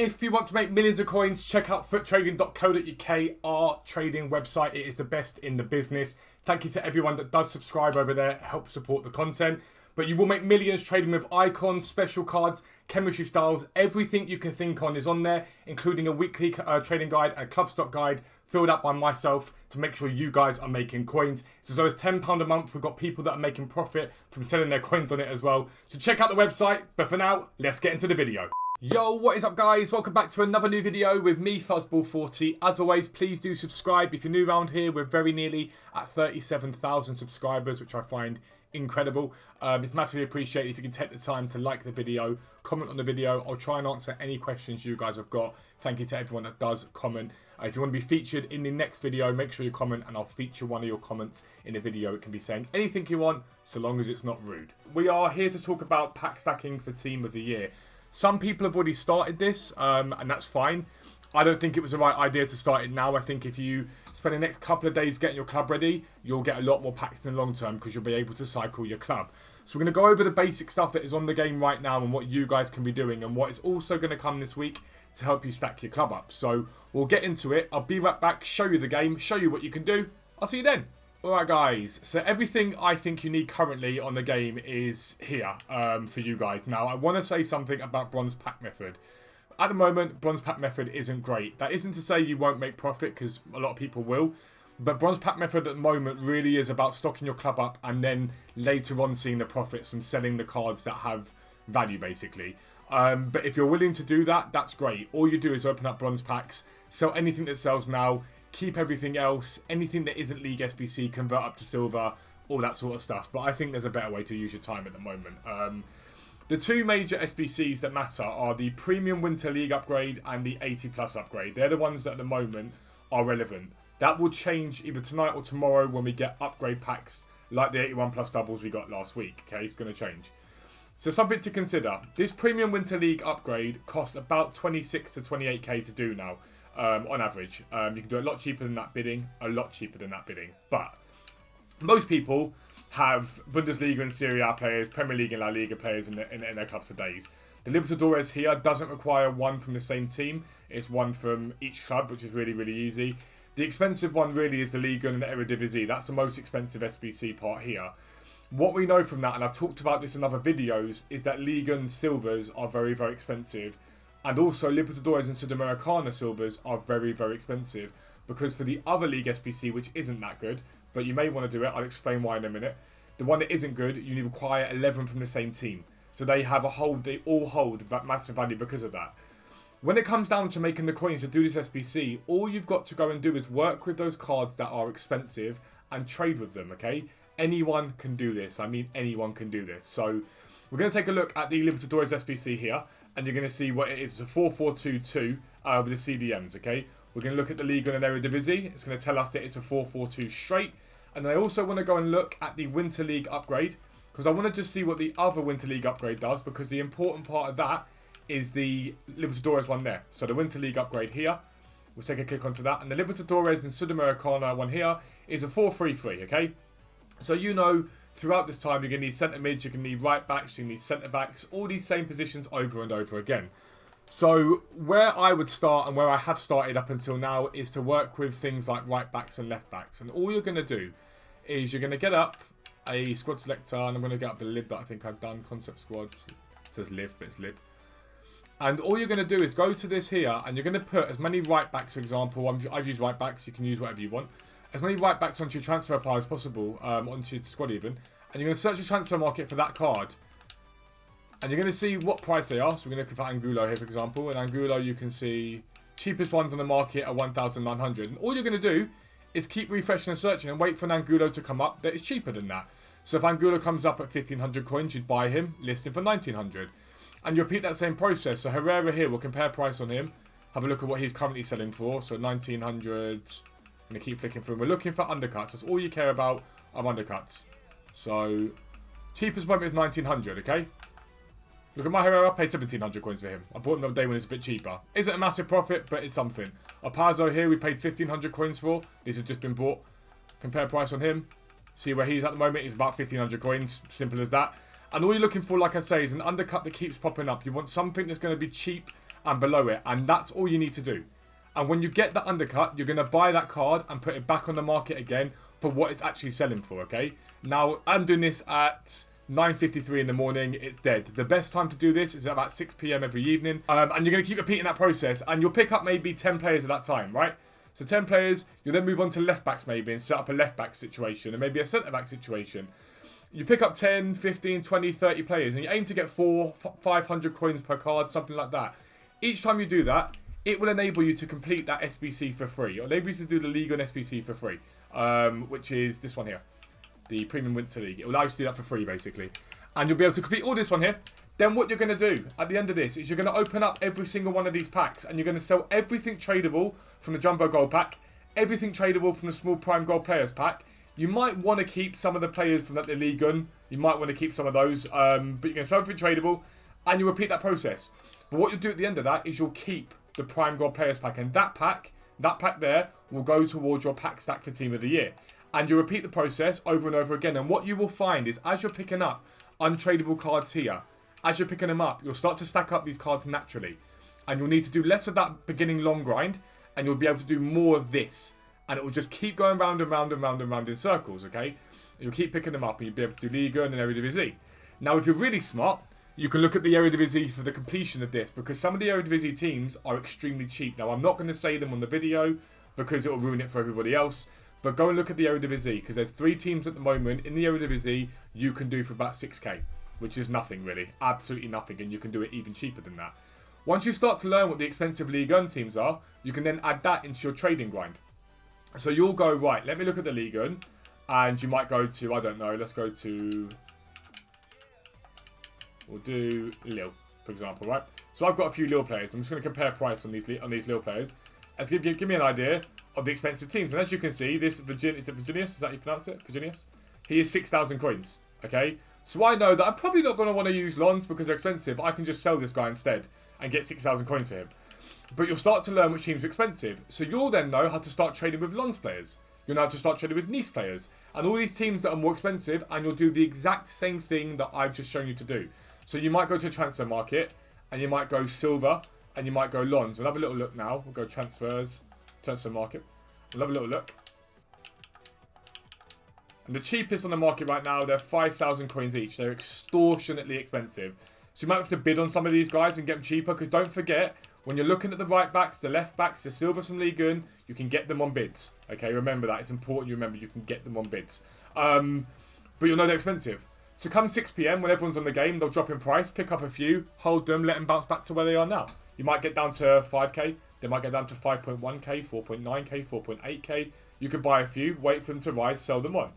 If you want to make millions of coins, check out futtrading.co.uk, our trading website. It is the best in the business. Thank you to everyone that does subscribe over there, help support the content. But you will make millions trading with icons, special cards, chemistry styles. Everything you can think on is on there, including a weekly trading guide and a club stock guide filled out by myself to make sure you guys are making coins. It's as low as £10 a month. We've got people that are making profit from selling their coins on it as well. So check out the website. But for now, let's get into the video. Yo, what is up guys? Welcome back to another new video with me, Fuzzball40. As always, please do subscribe. If you're new around here, we're very nearly at 37,000 subscribers, which I find incredible. It's massively appreciated if you can take the time to like the video, comment on the video. I'll try and answer any questions you guys have got. Thank you to everyone that does comment. If you want to be featured in the next video, make sure you comment and I'll feature one of your comments in the video. It can be saying anything you want, so long as it's not rude. We are here to talk about pack stacking for Team of the Year. Some people have already started this, and that's fine. I don't think it was the right idea to start it now. I think if you spend the next couple of days getting your club ready, you'll get a lot more packs in the long term because you'll be able to cycle your club. So we're going to go over the basic stuff that is on the game right now and what you guys can be doing and what is also going to come this week to help you stack your club up. So we'll get into it. I'll be right back, show you the game, show you what you can do. I'll see you then. Alright guys, so everything I think you need currently on the game is here for you guys. Now I want to say something about bronze pack method. At the moment, bronze pack method isn't great. That isn't to say you won't make profit, because a lot of people will. But bronze pack method at the moment really is about stocking your club up and then later on seeing the profits from selling the cards that have value basically. But if you're willing to do that, that's great. All you do is open up bronze packs, sell anything that sells now, keep everything else, anything that isn't League SBC, convert up to silver, all that sort of stuff. But I think there's a better way to use your time at the moment. The two major SBCs that matter are the Premium Winter League upgrade and the 80 Plus upgrade. They're the ones that at the moment are relevant. That will change either tonight or tomorrow when we get upgrade packs like the 81 Plus doubles we got last week. Okay, it's going to change. So something to consider. This Premium Winter League upgrade costs about 26 to 28k to do now. On average, you can do a lot cheaper than that bidding, but most people have Bundesliga and Serie A players, Premier League and La Liga players in their clubs for days. The Libertadores here doesn't require one from the same team, it's one from each club, which is really, really easy. The expensive one really is the Liga and the Eredivisie. That's the most expensive SBC part here. What we know from that, and I've talked about this in other videos, is that Liga and Silvers are very, very expensive. And also Libertadores and Sudamericana Silvers are very, very expensive. Because for the other League SBC, which isn't that good, but you may want to do it, I'll explain why in a minute. The one that isn't good, you need to require 11 from the same team. So they all hold that massive value because of that. When it comes down to making the coins to do this SBC, all you've got to go and do is work with those cards that are expensive and trade with them, okay? Anyone can do this. I mean, anyone can do this. So we're going to take a look at the Libertadores SBC here. And you're going to see what it is. It's a 4-4-2-2 with the CDMs, okay? We're going to look at the Liga and Eredivisie. It's going to tell us that it's a 4-4-2 straight. And I also want to go and look at the Winter League upgrade, because I want to just see what the other Winter League upgrade does, because the important part of that is the Libertadores one there. So the Winter League upgrade here, we'll take a click onto that. And the Libertadores and Sudamericana one here is a 4-3-3, okay? So you know, throughout this time, you're going to need centre mids, you're going to need right backs, you're going to need centre backs, all these same positions over and over again. So where I would start and where I have started up until now is to work with things like right backs and left backs. And all you're going to do is you're going to get up a squad selector, and I'm going to get up the lib that I think I've done, concept squads. It says live, but it's lib. And all you're going to do is go to this here and you're going to put as many right backs, for example. I've used right backs, you can use whatever you want. As many right backs onto your transfer pile as possible, onto your squad even. And you're going to search the transfer market for that card. And you're going to see what price they are. So we're going to look for Angulo here, for example. And Angulo, you can see cheapest ones on the market are 1,900. And all you're going to do is keep refreshing and searching and wait for an Angulo to come up that is cheaper than that. So if Angulo comes up at 1,500 coins, you'd buy him, list him for 1,900. And you repeat that same process. So Herrera here, we'll compare price on him. Have a look at what he's currently selling for. So 1,900... I'm going to keep flicking through. We're looking for undercuts. That's all you care about are undercuts. So, cheapest moment is 1,900, okay? Look at my Herrera, I paid 1,700 coins for him. I bought him the other day when it's a bit cheaper. Isn't a massive profit, but it's something. Opazo here, we paid 1,500 coins for. These have just been bought. Compare price on him. See where he's at the moment. He's about 1,500 coins. Simple as that. And all you're looking for, like I say, is an undercut that keeps popping up. You want something that's going to be cheap and below it. And that's all you need to do. And when you get that undercut, you're going to buy that card and put it back on the market again for what it's actually selling for, okay? Now, I'm doing this at 9:53 in the morning. It's dead. The best time to do this is at about 6 p.m. every evening. And you're going to keep repeating that process. And you'll pick up maybe 10 players at that time, right? So 10 players, you'll then move on to left backs maybe and set up a left back situation and maybe a centre back situation. You pick up 10, 15, 20, 30 players and you aim to get 500 coins per card, something like that. Each time you do that, it will enable you to complete that SBC for free. It'll enable you to do the League on SBC for free, which is this one here, the Premium Winter League. It will allow you to do that for free, basically. And you'll be able to complete all this one here. Then what you're going to do at the end of this is you're going to open up every single one of these packs and you're going to sell everything tradable from the Jumbo Gold Pack, everything tradable from the Small Prime Gold Players Pack. You might want to keep some of the players from the League One. You might want to keep some of those, but you're going to sell everything tradable and you repeat that process. But what you'll do at the end of that is you'll keep the Prime Gold Players Pack, and that pack there will go towards your pack stack for Team of the Year. And you repeat the process over and over again. And what you will find is as you're picking up untradable cards here, as you're picking them up, you'll start to stack up these cards naturally. And you'll need to do less of that beginning long grind, and you'll be able to do more of this. And it will just keep going round and round and round and round in circles, okay? And you'll keep picking them up, and you'll be able to do Liga and Eredivisie. Now, if you're really smart, you can look at the Eredivisie for the completion of this, because some of the Eredivisie teams are extremely cheap. Now, I'm not going to say them on the video, because it will ruin it for everybody else. But go and look at the Eredivisie, because there's 3 teams at the moment in the Eredivisie you can do for about 6k. Which is nothing really, absolutely nothing, and you can do it even cheaper than that. Once you start to learn what the expensive Ligue 1 teams are, you can then add that into your trading grind. So you'll go, right, let me look at the Ligue 1, and you might go to, I don't know, let's go to, we'll do Lille, for example, right? So I've got a few Lille players. I'm just going to compare price on these Lille players, and to give me an idea of the expensive teams. And as you can see, this is it Virginius? Is that how you pronounce it? Virginius? He is 6,000 coins, okay? So I know that I'm probably not going to want to use Lons because they're expensive. I can just sell this guy instead and get 6,000 coins for him. But you'll start to learn which teams are expensive. So you'll then know how to start trading with Lons players. You'll know how to start trading with Nice players. And all these teams that are more expensive, and you'll do the exact same thing that I've just shown you to do. So you might go to a transfer market, and you might go silver, and you might go Lons. We'll have a little look now. We'll go transfers, transfer market. We'll have a little look. And the cheapest on the market right now, they're 5,000 coins each. They're extortionately expensive. So you might have to bid on some of these guys and get them cheaper. Because don't forget, when you're looking at the right backs, the left backs, the silvers from Ligue 1, you can get them on bids. Okay, remember that. It's important you remember you can get them on bids. But you'll know they're expensive. So come 6 p.m, when everyone's on the game, they'll drop in price, pick up a few, hold them, let them bounce back to where they are now. You might get down to 5k. They might get down to 5.1k, 4.9k, 4.8k. You could buy a few, wait for them to rise, sell them on.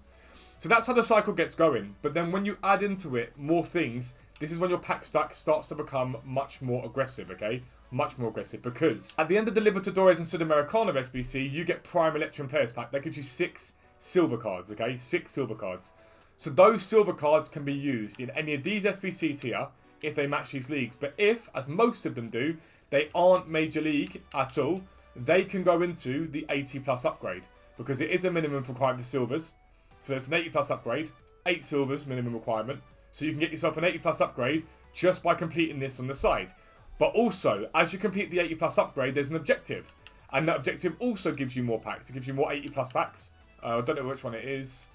So that's how the cycle gets going. But then when you add into it more things, this is when your pack stack starts to become much more aggressive, okay? Much more aggressive. Because at the end of the Libertadores and Sudamericana SBC, you get Prime Electrum Players Pack. That gives you 6 silver cards, okay? 6 silver cards. So those silver cards can be used in any of these SBCs here if they match these leagues. But if, as most of them do, they aren't Major League at all, they can go into the 80 plus upgrade. Because it is a minimum requirement for silvers. So there's an 80 plus upgrade, 8 silvers minimum requirement. So you can get yourself an 80 plus upgrade just by completing this on the side. But also, as you complete the 80 plus upgrade, there's an objective. And that objective also gives you more packs. It gives you more 80 plus packs. I don't know which one it is.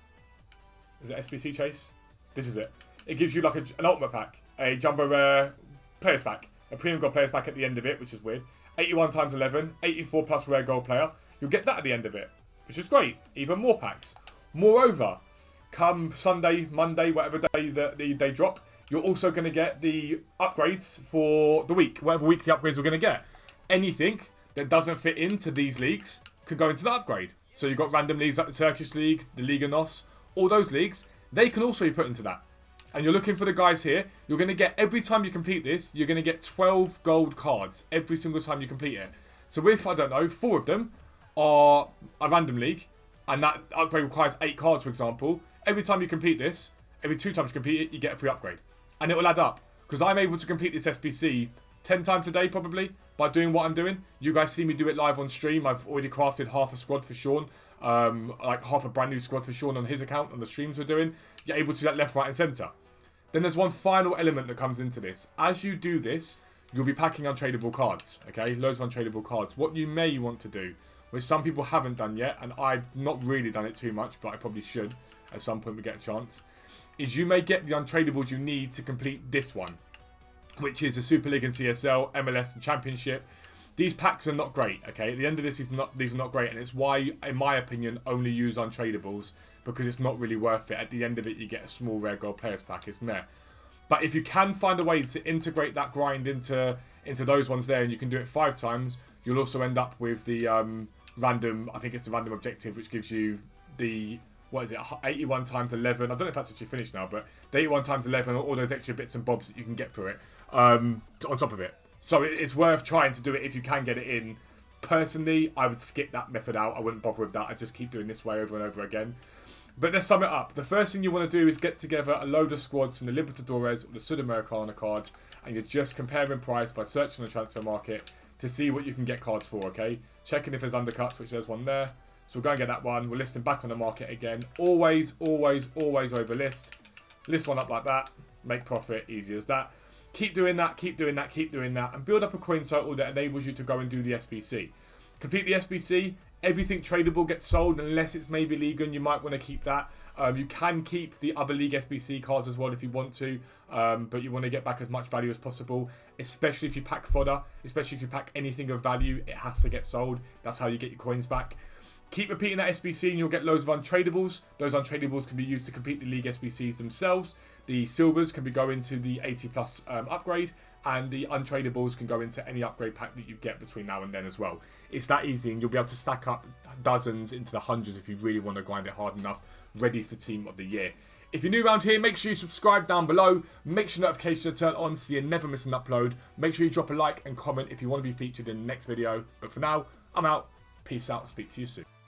Is it SBC Chase? This is it. It gives you like an ultimate pack, a jumbo rare players pack, a premium gold players pack at the end of it, which is weird. 81 times 11, 84 plus rare gold player. You'll get that at the end of it, which is great. Even more packs. Moreover, come Sunday, Monday, whatever day they drop, you're also going to get the upgrades for the week. Whatever weekly upgrades we're going to get. Anything that doesn't fit into these leagues can go into the upgrade. So you've got random leagues like the Turkish League, the Liga NOS, all those leagues, they can also be put into that. And you're looking for the guys here. You're going to get, every time you complete this, you're going to get 12 gold cards every single time you complete it. So if, I don't know, 4 of them are a random league, and that upgrade requires 8 cards, for example, every time you complete this, every 2 times you complete it, you get a free upgrade. And it will add up. Because I'm able to complete this SBC 10 times a day, probably, by doing what I'm doing. You guys see me do it live on stream. I've already crafted half a squad for Sean. Like half a brand new squad for Sean on his account, on the streams we're doing. You're able to do that left, right, and centre. Then there's one final element that comes into this. As you do this, you'll be packing untradeable cards, okay? Loads of untradeable cards. What you may want to do, which some people haven't done yet, and I've not really done it too much, but I probably should at some point we get a chance, is you may get the untradables you need to complete this one, which is the Super League and CSL, MLS and Championship. These packs are not great, okay? At the end of this, these are not great, and it's why, in my opinion, only use untradables, because it's not really worth it. At the end of it, you get a small rare gold players pack, it's meh. But if you can find a way to integrate that grind into those ones there, and you can do it 5 times, you'll also end up with the random, I think it's the random objective, which gives you the, what is it, 81 times 11. I don't know if that's actually finished now, but the 81 times 11, all those extra bits and bobs that you can get for it on top of it. So it's worth trying to do it if you can get it in. Personally, I would skip that method out. I wouldn't bother with that. I'd just keep doing this way over and over again. But let's sum it up. The first thing you want to do is get together a load of squads from the Libertadores or the Sudamericana card, and you're just comparing price by searching the transfer market to see what you can get cards for, okay? Checking if there's undercuts, which there's one there. So we'll go and get that one. We'll list them back on the market again. Always, always, always overlist. List one up like that. Make profit. Easy as that. Keep doing that, keep doing that, keep doing that, and build up a coin total that enables you to go and do the SBC. Complete the SBC. Everything tradable gets sold unless it's maybe league, and you might want to keep that. You can keep the other league SBC cards as well if you want to, but you want to get back as much value as possible, especially if you pack fodder, especially if you pack anything of value, it has to get sold. That's how you get your coins back. Keep repeating that SBC and you'll get loads of untradables. Those untradables can be used to complete the league SBCs themselves. The silvers can be going to the 80 plus upgrade, and the untradables can go into any upgrade pack that you get between now and then as well. It's that easy, and you'll be able to stack up dozens into the hundreds if you really want to grind it hard enough, ready for Team of the Year. If you're new around here, make sure you subscribe down below. Make sure notifications are turned on so you never miss an upload. Make sure you drop a like and comment if you want to be featured in the next video. But for now, I'm out. Peace out. Speak to you soon.